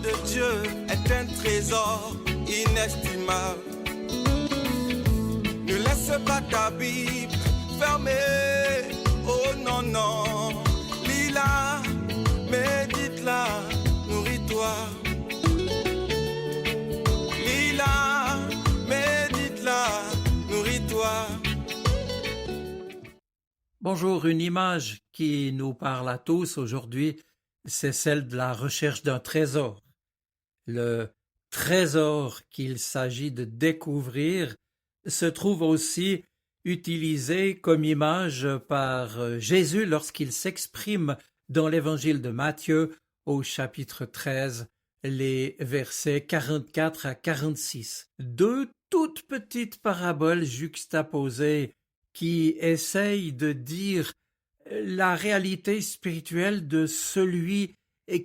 de Dieu est un trésor inestimable. Ne laisse pas ta Bible fermée. Oh non, non. Lis-la, médite-la, nourris-toi. Lis-la, médite-la, nourris-toi. Bonjour, une image qui nous parle à tous aujourd'hui, c'est celle de la recherche d'un trésor. Le trésor qu'il s'agit de découvrir se trouve aussi utilisé comme image par Jésus lorsqu'il s'exprime dans l'évangile de Matthieu au chapitre 13, les versets 44 à 46. Deux toutes petites paraboles juxtaposées qui essayent de dire la réalité spirituelle de celui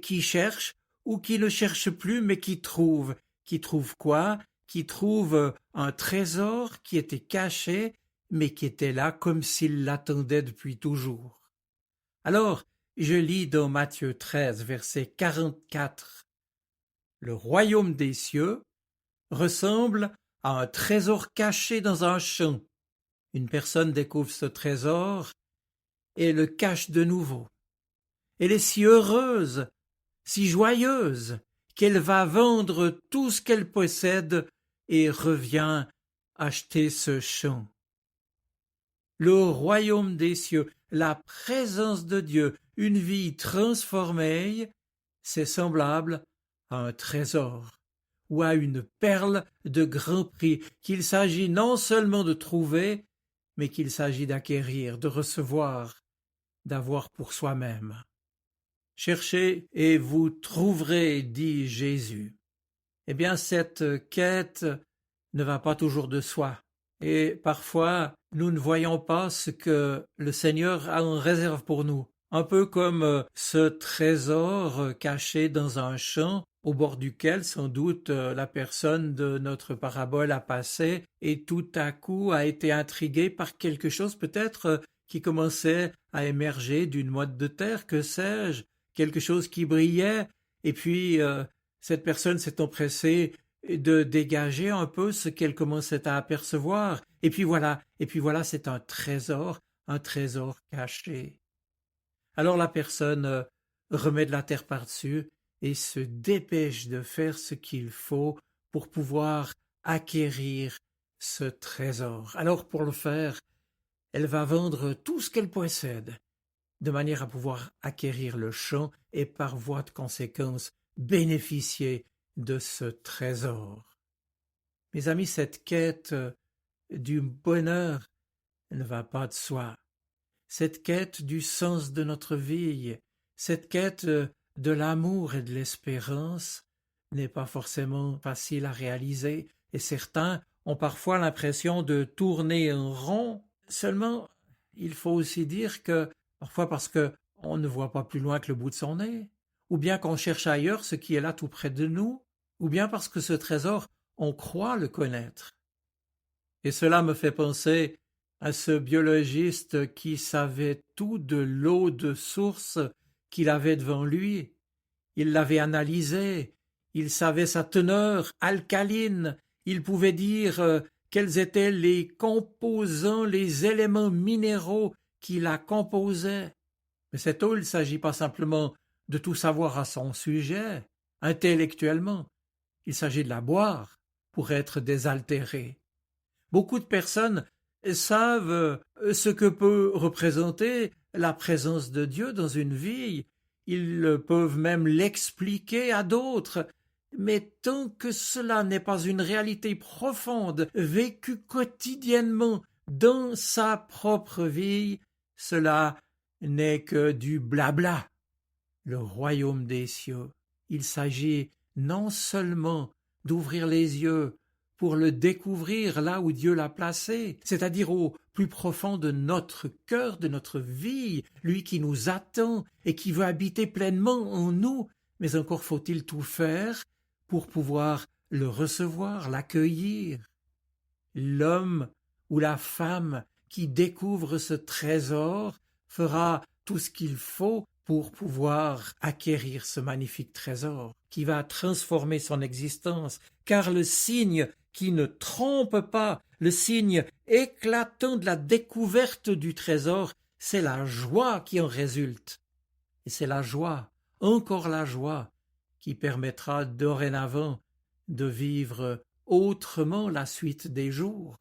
qui cherche ou qui ne cherche plus mais qui trouve. Qui trouve quoi? Qui trouve un trésor qui était caché mais qui était là comme s'il l'attendait depuis toujours. Alors, je lis dans Matthieu 13, verset 44. Le royaume des cieux ressemble à un trésor caché dans un champ. Une personne découvre ce trésor et le cache de nouveau. Elle est si heureuse, si joyeuse, qu'elle va vendre tout ce qu'elle possède et revient acheter ce champ. Le royaume des cieux, la présence de Dieu, une vie transformée, c'est semblable à un trésor ou à une perle de grand prix qu'il s'agit non seulement de trouver, mais qu'il s'agit d'acquérir, de recevoir, d'avoir pour soi-même. Cherchez et vous trouverez, dit Jésus. Eh bien, cette quête ne va pas toujours de soi. Et parfois, nous ne voyons pas ce que le Seigneur a en réserve pour nous. Un peu comme ce trésor caché dans un champ au bord duquel sans doute la personne de notre parabole a passé et tout à coup a été intriguée par quelque chose peut-être qui commençait à émerger d'une motte de terre, que sais-je, quelque chose qui brillait, et puis cette personne s'est empressée de dégager un peu ce qu'elle commençait à apercevoir, et puis voilà, c'est un trésor caché. Alors la personne remet de la terre par-dessus et se dépêche de faire ce qu'il faut pour pouvoir acquérir ce trésor. Alors pour le faire, elle va vendre tout ce qu'elle possède, de manière à pouvoir acquérir le champ et par voie de conséquence bénéficier de ce trésor. Mes amis, cette quête du bonheur ne va pas de soi. Cette quête du sens de notre vie, cette quête de l'amour et de l'espérance n'est pas forcément facile à réaliser, et certains ont parfois l'impression de tourner en rond. Seulement, il faut aussi dire que, parfois parce qu'on ne voit pas plus loin que le bout de son nez, ou bien qu'on cherche ailleurs ce qui est là tout près de nous, ou bien parce que ce trésor, on croit le connaître. Et cela me fait penser à ce biologiste qui savait tout de l'eau de source qu'il avait devant lui. Il l'avait analysée, il savait sa teneur alcaline, il pouvait dire quels étaient les composants, les éléments minéraux qui la composaient. Mais cette eau, il ne s'agit pas simplement de tout savoir à son sujet, intellectuellement. Il s'agit de la boire pour être désaltérée. Beaucoup de personnes savent ce que peut représenter la présence de Dieu dans une vie. Ils peuvent même l'expliquer à d'autres. Mais tant que cela n'est pas une réalité profonde, vécue quotidiennement dans sa propre vie, cela n'est que du blabla. Le royaume des cieux, il s'agit non seulement d'ouvrir les yeux pour le découvrir là où Dieu l'a placé, c'est-à-dire au plus profond de notre cœur, de notre vie, lui qui nous attend et qui veut habiter pleinement en nous, mais encore faut-il tout faire pour pouvoir le recevoir, l'accueillir. L'homme ou la femme qui découvre ce trésor fera tout ce qu'il faut pour pouvoir acquérir ce magnifique trésor qui va transformer son existence, car le signe qui ne trompe pas, le signe éclatant de la découverte du trésor, c'est la joie qui en résulte. Et c'est la joie, encore la joie, qui permettra dorénavant de vivre autrement la suite des jours.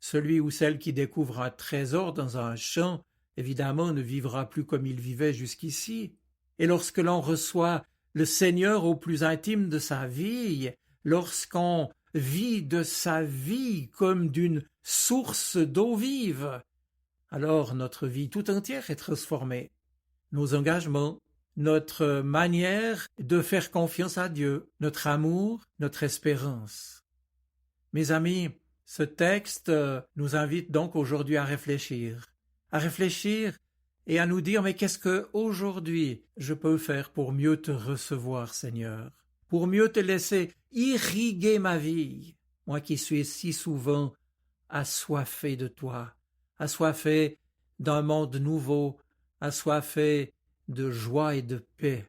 Celui ou celle qui découvre un trésor dans un champ, évidemment, ne vivra plus comme il vivait jusqu'ici. Et lorsque l'on reçoit le Seigneur au plus intime de sa vie, lorsqu'on vit de sa vie comme d'une source d'eau vive, alors notre vie tout entière est transformée. Nos engagements, notre manière de faire confiance à Dieu, notre amour, notre espérance. Mes amis, ce texte nous invite donc aujourd'hui à réfléchir et à nous dire, mais qu'est-ce que aujourd'hui je peux faire pour mieux te recevoir, Seigneur, pour mieux te laisser irriguer ma vie, moi qui suis si souvent assoiffé de toi, assoiffé d'un monde nouveau, assoiffé de joie et de paix.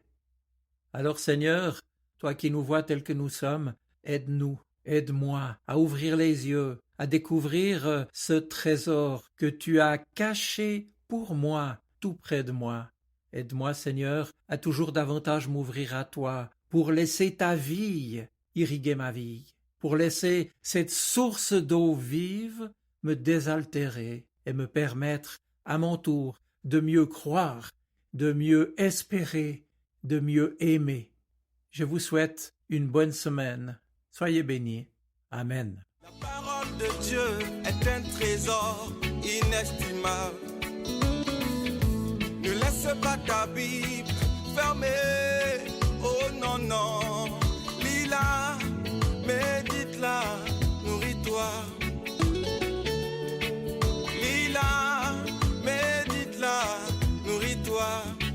Alors, Seigneur, toi qui nous vois tels que nous sommes, aide-nous, aide-moi à ouvrir les yeux, à découvrir ce trésor que tu as caché pour moi, tout près de moi. Aide-moi, Seigneur, à toujours davantage m'ouvrir à toi, pour laisser ta vie irriguer ma vie, pour laisser cette source d'eau vive me désaltérer et me permettre, à mon tour, de mieux croire, de mieux espérer, de mieux aimer. Je vous souhaite une bonne semaine. Soyez bénis. Amen. La parole de Dieu est un trésor inestimable. Ne laisse pas ta Bible fermée. Oh non, non. Lis-la, médite-la, nourris-toi. Lis-la, médite-la, nourris-toi.